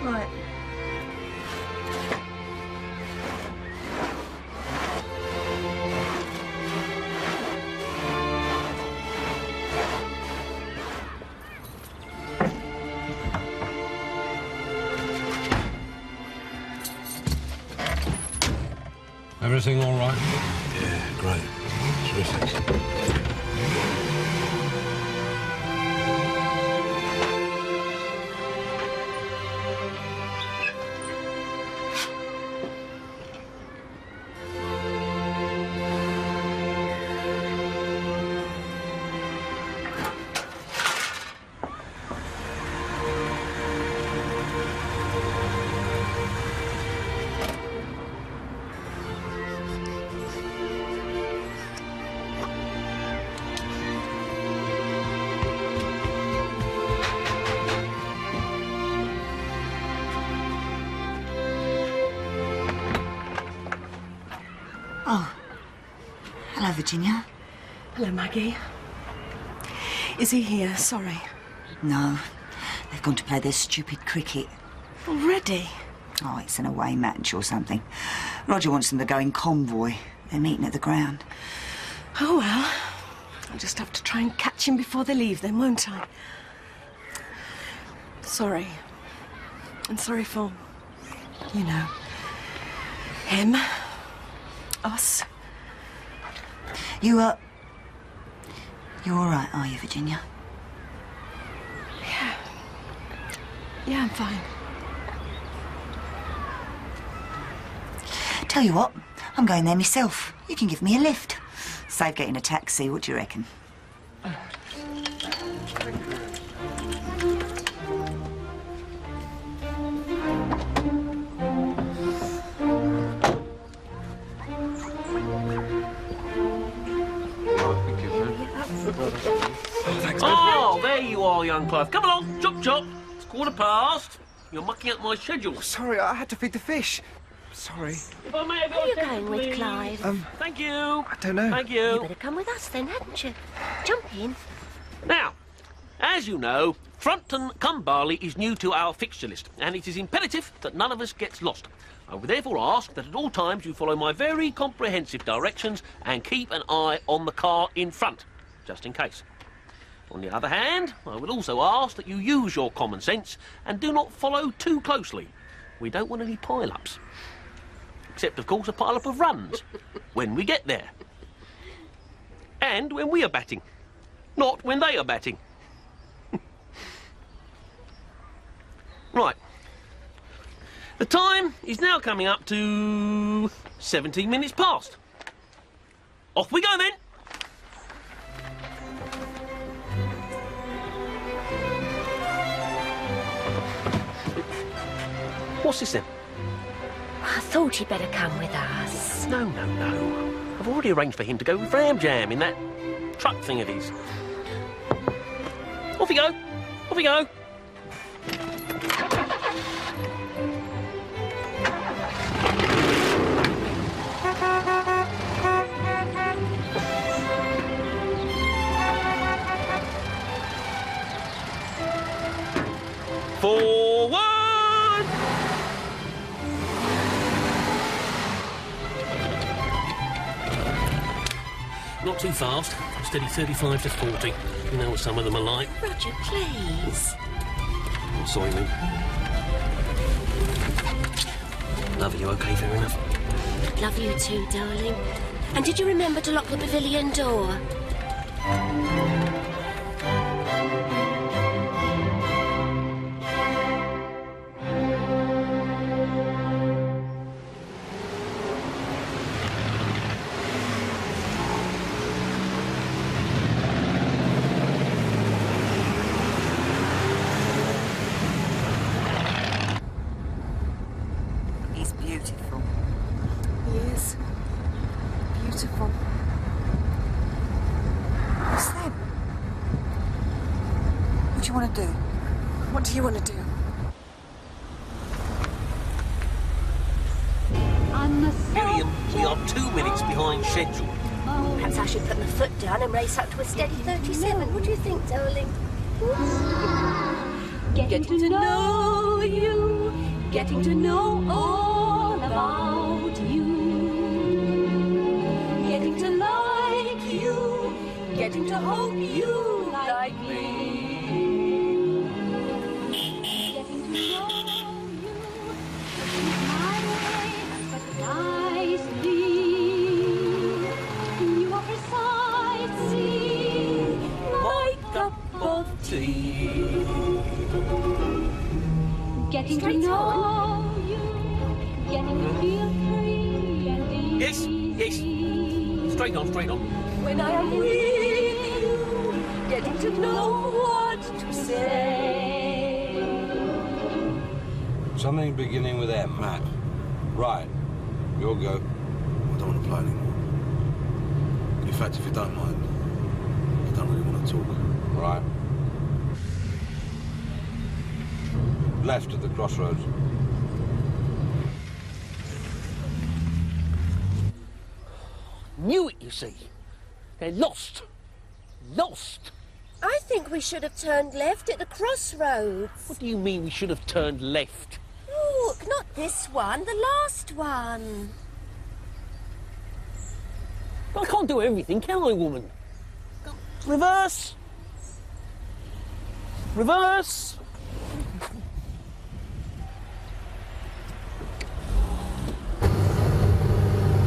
Right. Everything all right? Yeah, great. Terrific. Oh. Hello, Virginia. Hello, Maggie. Is he here? Sorry. No. They've gone to play their stupid cricket. Already? Oh, it's an away match or something. Roger wants them to go in convoy. They're meeting at the ground. Oh, well. I'll just have to try and catch him before they leave then, won't I? Sorry. I'm sorry for, you know, him, us. You're all right, are you, Virginia? Yeah, I'm fine. Tell you what, I'm going there myself. You can give me a lift. Save getting a taxi, what do you reckon? Oh, there you are, young Clive. Come along, chop chop. It's 1:15. You're mucking up my schedule. Sorry, I had to feed the fish. Sorry. If I may have Where are you your going attention, with, please. Clive? Thank you. I don't know. Thank You you. better come with us then, hadn't you? Jump in. Now, as you know, Frunton cum Barley is new to our fixture list, and it is imperative that none of us gets lost. I would therefore ask that at all times you follow my very comprehensive directions and keep an eye on the car in front, just in case. On the other hand, I would also ask that you use your common sense and do not follow too closely. We don't want any pile-ups. Except, of course, a pile-up of runs when we get there. And when we are batting. Not when they are batting. Right. The time is now coming up to 17 minutes past. Off we go then. What's this then? I thought you'd better come with us. No, no, no. I've already arranged for him to go with Ram Jam in that truck thing of his. Off we go. Off we go. Forward! Not too fast. Steady 35 to 40. You know what some of them are like. Roger, please. Oh, sorry, Lou. Love you, okay, fair enough. Love you too, darling. And did you remember to lock the pavilion door? He's beautiful. He is. Beautiful. What's that? What do you want to do? What do you want to do? Miriam, we are 2 minutes behind schedule. Perhaps I should put my foot down and race up to a steady 37. What do you think, darling? Getting to know you, getting to know all about you. Getting to like you, getting to hope you like me. Getting to know you, my way, but nicely. You are precisely my cup of tea. Getting to know you, getting to feel free and easy. Yes. Straight on, straight on. When I am with you, getting to know what to say. Something beginning with M. Matt, Right. You'll go. I don't want to play anymore. In fact, if you don't mind, I don't really want to talk. Right. Left at the crossroads. Knew it, you see. They're lost. Lost. I think we should have turned left at the crossroads. What do you mean we should have turned left? Look, not this one, the last one. I can't do everything, can I, woman? Reverse. Reverse.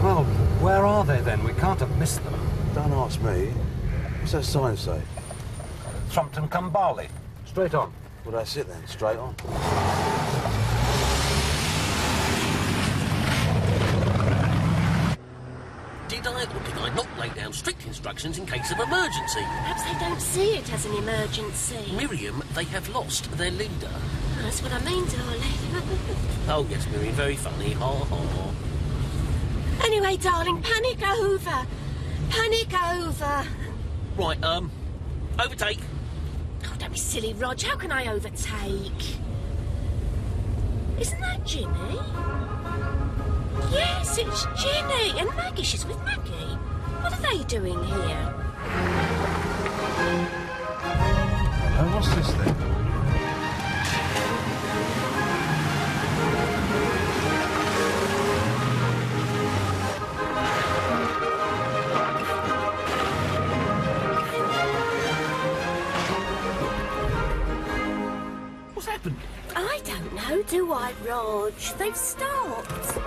Well, where are they then? We can't have missed them. Don't ask me. What's that sign say? Thrumpton come Barley. Straight on. Well, that's it then, straight on. Did I or did I not lay down strict instructions in case of emergency? Perhaps they don't see it as an emergency. Miriam, they have lost their leader. That's what I mean, darling. Oh, yes, Miriam, very funny. Ha, ha. Anyway, darling, panic over. Panic over. Right, overtake. Oh, don't be silly, Rog. How can I overtake? Isn't that Ginny? Yes, it's Ginny. And Maggie, she's with Maggie. What are they doing here? Oh, what's this then? What's happened? I don't know, do I, Rog? They've stopped.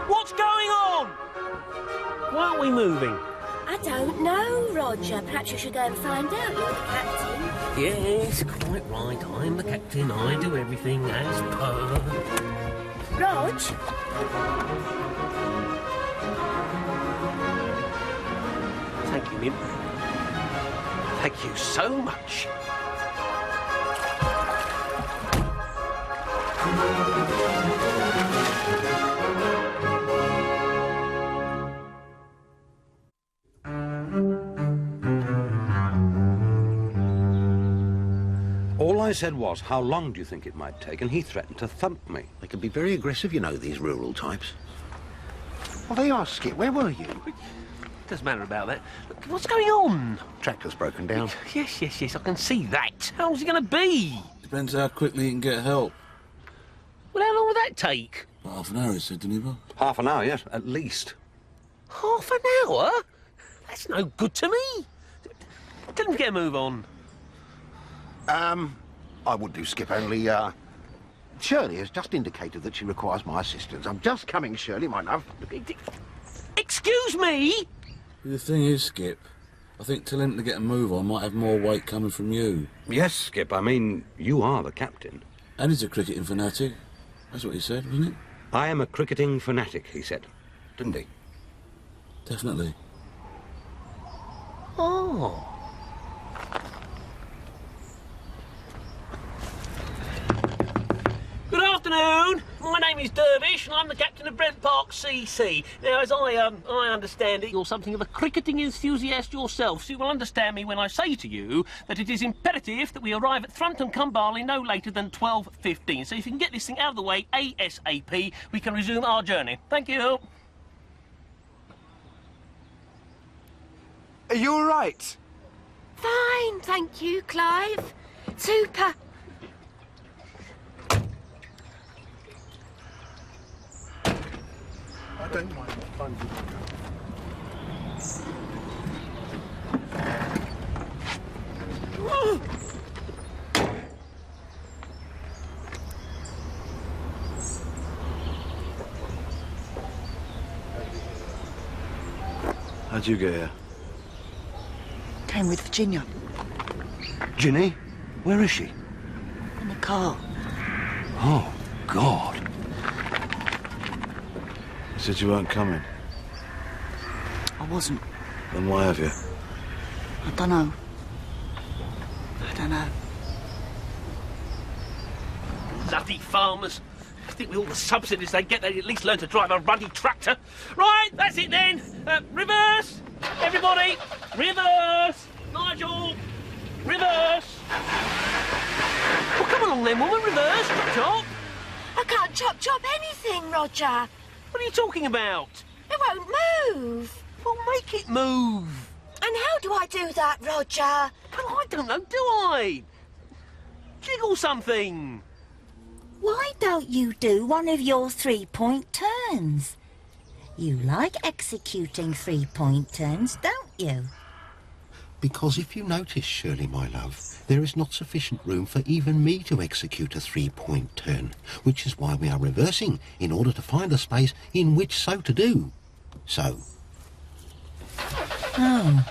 What's going on? Why aren't we moving? I don't know, Roger. Perhaps you should go and find out. You're the captain. Yes, quite right. I'm the captain. I do everything as per. Rog? Thank you, Mim. Thank you so much. All I said was, how long do you think it might take? And he threatened to thump me. They can be very aggressive, you know, these rural types. Well, there you are, Skip. Where were you? Doesn't matter about that. Look, what's going on? Tractor's broken down. Yes, I can see that. How's it going to be? Depends how quickly you can get help. Well, how long will that take? About half an hour, he said, didn't he, Bob? Half an hour, yes, at least. Half an hour? That's no good to me. Tell him to get a move on. I would do, Skip, only, Shirley has just indicated that she requires my assistance. I'm just coming, Shirley, my love. Excuse me? The thing is, Skip, I think telling him to get a move on might have more weight coming from you. Yes, Skip, I mean, you are the captain. And he's a cricketing fanatic. That's what he said, wasn't it? I am a cricketing fanatic, he said. Didn't he? Definitely. Oh. Good afternoon. My name is Dervish, introduction, I'm the captain of Brent Park CC. Now, as I understand it, you're something of a cricketing enthusiast yourself, so you will understand me when I say to you that it is imperative that we arrive at Thrumpton-cum-Barley no later than 12:15. So if you can get this thing out of the way ASAP, we can resume our journey. Thank you. Are you all right? Fine, thank you, Clive. Super. I don't mind. Fine. How'd you get here? Came with Virginia Ginny? Where is she? in the car. Oh, God. You said you weren't coming. I wasn't. Then why have you? I don't know. I don't know. Bloody farmers. I think with all the subsidies they get, they'd at least learn to drive a ruddy tractor. Right, that's it then. Reverse! Everybody! Reverse! Nigel! Reverse! Well, come along then, woman. Reverse. Chop, chop. I can't chop anything, Roger. What are you talking about? It won't move. Well, make it move. And how do I do that, Roger? Well, I don't know, do I? Jiggle something. Why don't you do one of your 3-point turns? You like executing 3-point turns, don't you? Because if you notice, Shirley, my love, there is not sufficient room for even me to execute a 3-point turn, which is why we are reversing, in order to find a space in which so to do. So. Oh.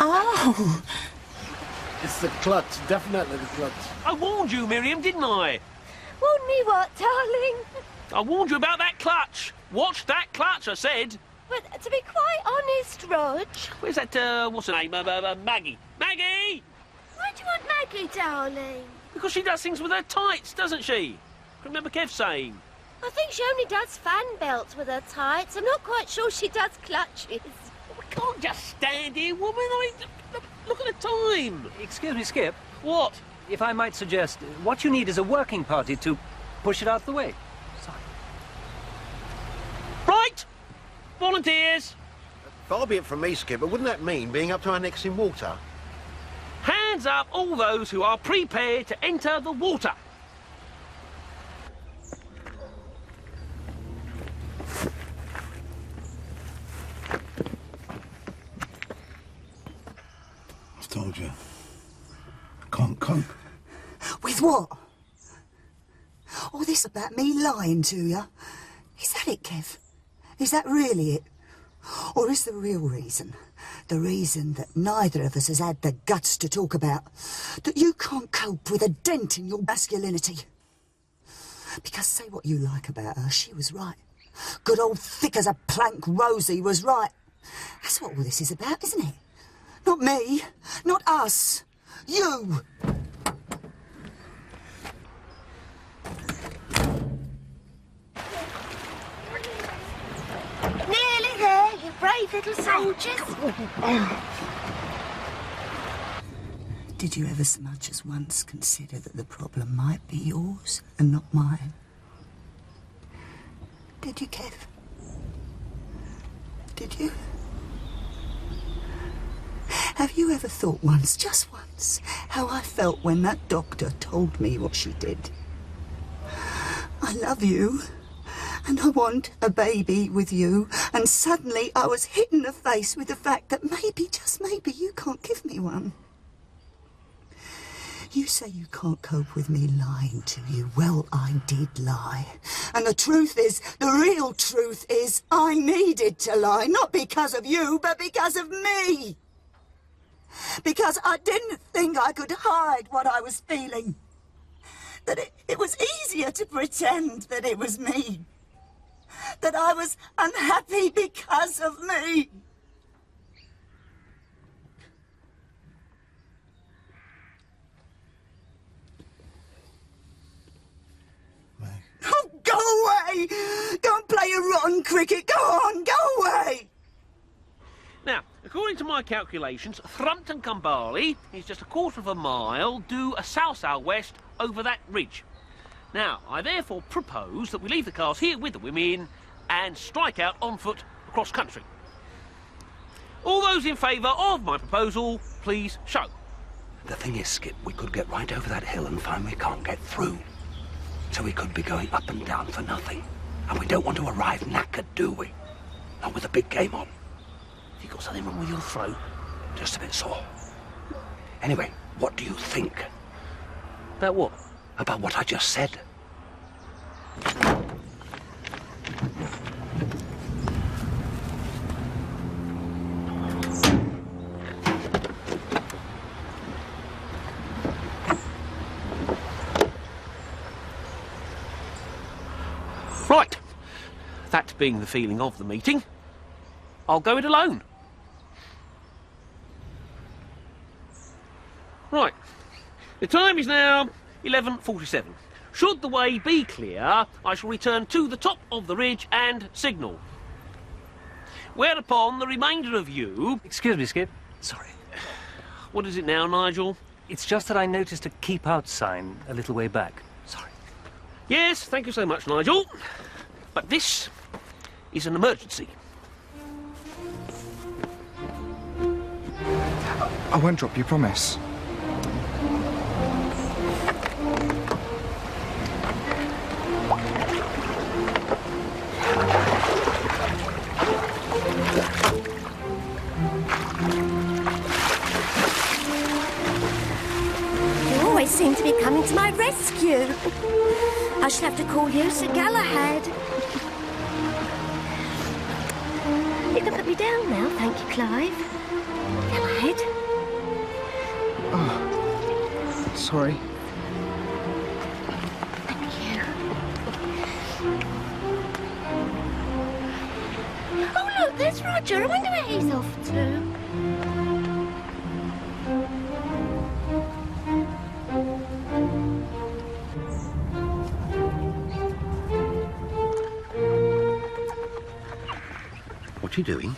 Oh! It's the clutch, definitely the clutch. I warned you, Miriam, didn't I? Warn me what, darling? I warned you about that clutch. Watch that clutch, I said. But to be quite honest, Rog... Where's that, what's her name? Maggie. Maggie! Why do you want Maggie, darling? Because she does things with her tights, doesn't she? Remember Kev saying? I think she only does fan belts with her tights. I'm not quite sure she does clutches. We can't just stand here, woman. I mean, look at the time. Excuse me, Skip. What? If I might suggest, what you need is a working party to push it out the way. Sorry. Right! Volunteers! Far be it from me, Skip, but wouldn't that mean being up to our necks in water? Hands up, all those who are prepared to enter the water. I've told you. I can't cope. With what? All this about me lying to you? Is that it, Kev? Is that really it? Or is the real reason, the reason that neither of us has had the guts to talk about, that you can't cope with a dent in your masculinity? Because say what you like about her, she was right. Good old thick as a plank Rosie was right. That's what all this is about, isn't it? Not me, not us, you. Nearly there, you brave little soldiers. Did you ever so much as once consider that the problem might be yours and not mine? Did you, Kev? Did you? Have you ever thought once, just once, how I felt when that doctor told me what she did? I love you, and I want a baby with you, and suddenly I was hit in the face with the fact that maybe, just maybe, you can't give me one. You say you can't cope with me lying to you. Well, I did lie. And the truth is, the real truth is, I needed to lie, not because of you, but because of me. Because I didn't think I could hide what I was feeling. That it was easier to pretend that it was me. That I was unhappy because of me. Oh, God! cricket! Go on, go away! Now, according to my calculations, Thrumpton cum Barley is just a quarter of a mile due a south-south-west over that ridge. Now, I therefore propose that we leave the cars here with the women and strike out on foot across country. All those in favour of my proposal, please show. The thing is, Skip, we could get right over that hill and find we can't get through. So we could be going up and down for nothing. And we don't want to arrive knackered, do we? Not with a big game on. You got something wrong with your throat? Just a bit sore. Anyway, what do you think? About what? About what I just said. Right. That being the feeling of the meeting, I'll go it alone. Right. The time is now 11:47. Should the way be clear, I shall return to the top of the ridge and signal. Whereupon the remainder of you... Excuse me, Skip. Sorry. What is it now, Nigel? It's just that I noticed a keep out sign a little way back. Sorry. Yes, thank you so much, Nigel. But this is an emergency. I won't drop you, promise. You always seem to be coming to my rescue. I shall have to call you Sir Galahad. You can put me down now, thank you, Clive. Galahad. Oh, sorry. Thank you. Oh, look, there's Roger. I wonder where he's off to. What are you doing?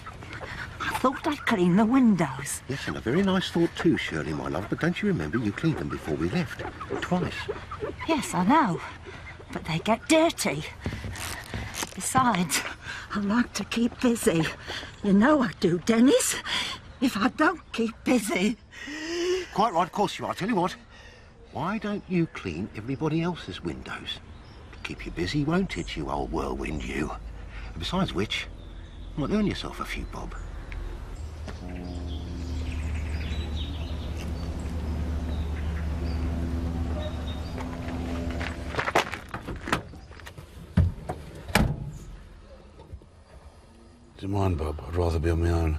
I thought I'd clean the windows. Yes, and a very nice thought too, Shirley, my love. But don't you remember you cleaned them before we left? Twice. Yes, I know. But they get dirty. Besides, I like to keep busy. You know I do, Dennis. If I don't keep busy... Quite right, of course you are. Tell you what, why don't you clean everybody else's windows? Keep you busy, won't it, you old whirlwind, you? And besides which, you might earn yourself a few bob. Do you mind, Bob? I'd rather be on my own.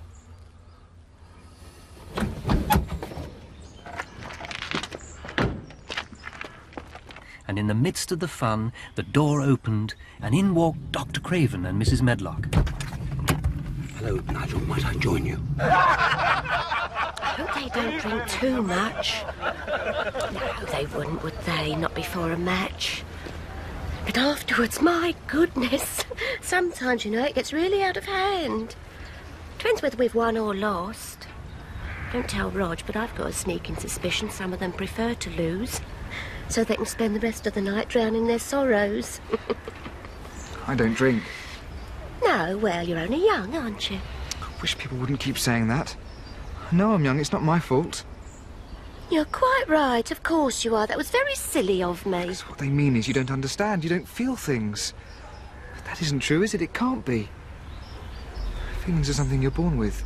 And in the midst of the fun, the door opened, and in walked Dr. Craven and Mrs. Medlock. Hello, Nigel. Might I join you? I hope they don't drink too much. No, they wouldn't, would they? Not before a match. But afterwards, my goodness. Sometimes, you know, it gets really out of hand. Depends whether we've won or lost. Don't tell Rog, but I've got a sneaking suspicion some of them prefer to lose, so they can spend the rest of the night drowning their sorrows. I don't drink. No, well, you're only young, aren't you? I wish people wouldn't keep saying that. I know I'm young, it's not my fault. You're quite right, of course you are. That was very silly of me. What they mean is you don't understand, you don't feel things. But that isn't true, is it? It can't be. Feelings are something you're born with.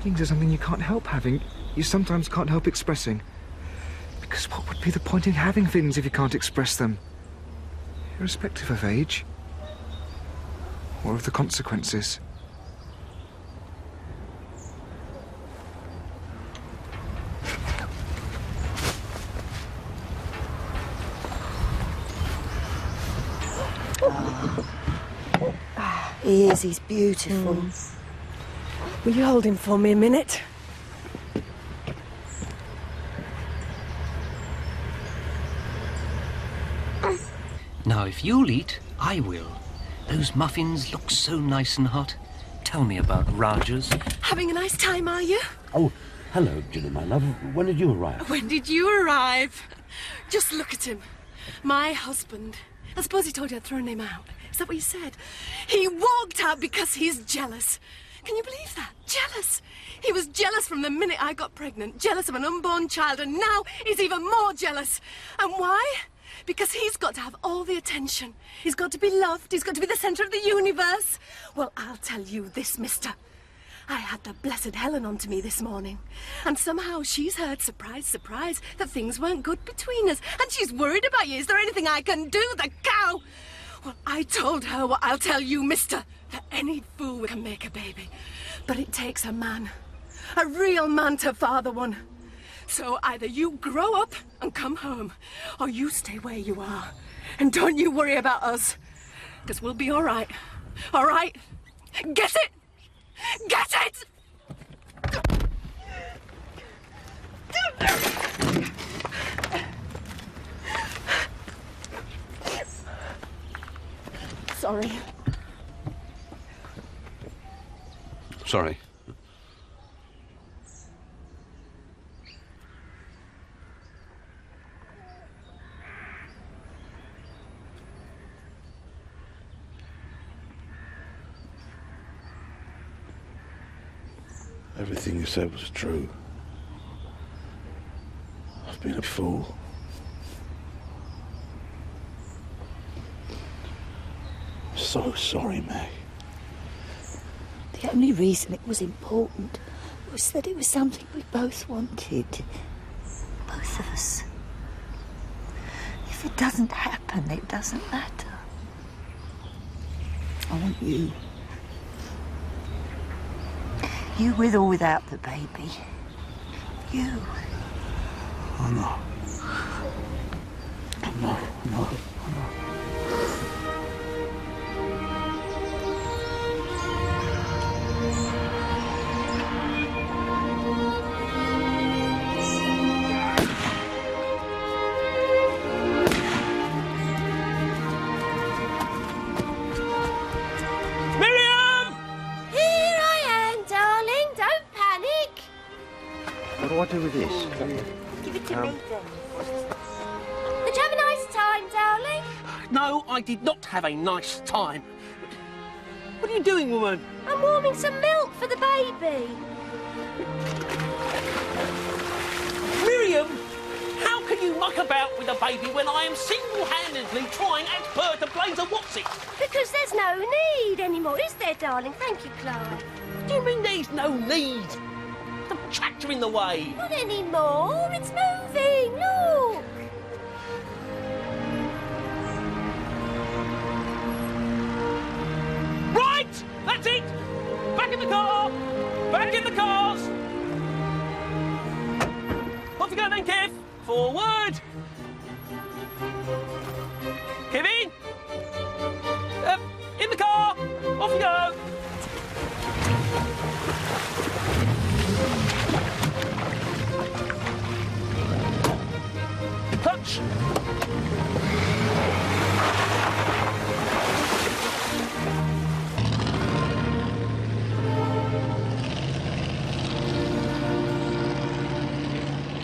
Feelings are something you can't help having. You sometimes can't help expressing. Because what would be the point in having feelings if you can't express them? Irrespective of age. Or of the consequences. He is, he's beautiful. Will you hold him for me a minute? Now, if you'll eat, I will. Those muffins look so nice and hot. Tell me about Rogers. Having a nice time, are you? Oh, hello, Ginny, my love. When did you arrive? When did you arrive? Just look at him. My husband. I suppose he told you I'd thrown him out. Is that what you said? He walked out because he's jealous. Can you believe that? Jealous. He was jealous from the minute I got pregnant. Jealous of an unborn child, and now he's even more jealous. And why? Because he's got to have all the attention. He's got to be loved. He's got to be the centre of the universe. Well, I'll tell you this, mister. I had the blessed Helen on to me this morning. And somehow she's heard, surprise, surprise, that things weren't good between us. And she's worried about you. Is there anything I can do, the cow? Well, I told her what I'll tell you, mister. That any fool can make a baby. But it takes a man. A real man to father one. So either you grow up and come home, or you stay where you are. And don't you worry about us. Because we'll be all right. All right? Get it? Get it! Sorry. Sorry. Everything you said was true. I've been a fool. So sorry, Meg. The only reason it was important was that it was something we both wanted. Both of us. If it doesn't happen, it doesn't matter. I want you. You with or without the baby. You. I know. I know. What do I do with this? Give it to me then. Did you have a nice time, darling? No, I did not have a nice time. What are you doing, woman? I'm warming some milk for the baby. Miriam! How can you muck about with a baby when I am single-handedly trying as per to blaze a what's-it? Because there's no need anymore, is there, darling? Thank you, Clive. What do you mean there's no need? The tractor in the way. Not anymore. It's moving. Look. Right! That's it! Back in the car! Back in the cars! Off you go then, Kev. Forward! Kevin! In the car! Off you go!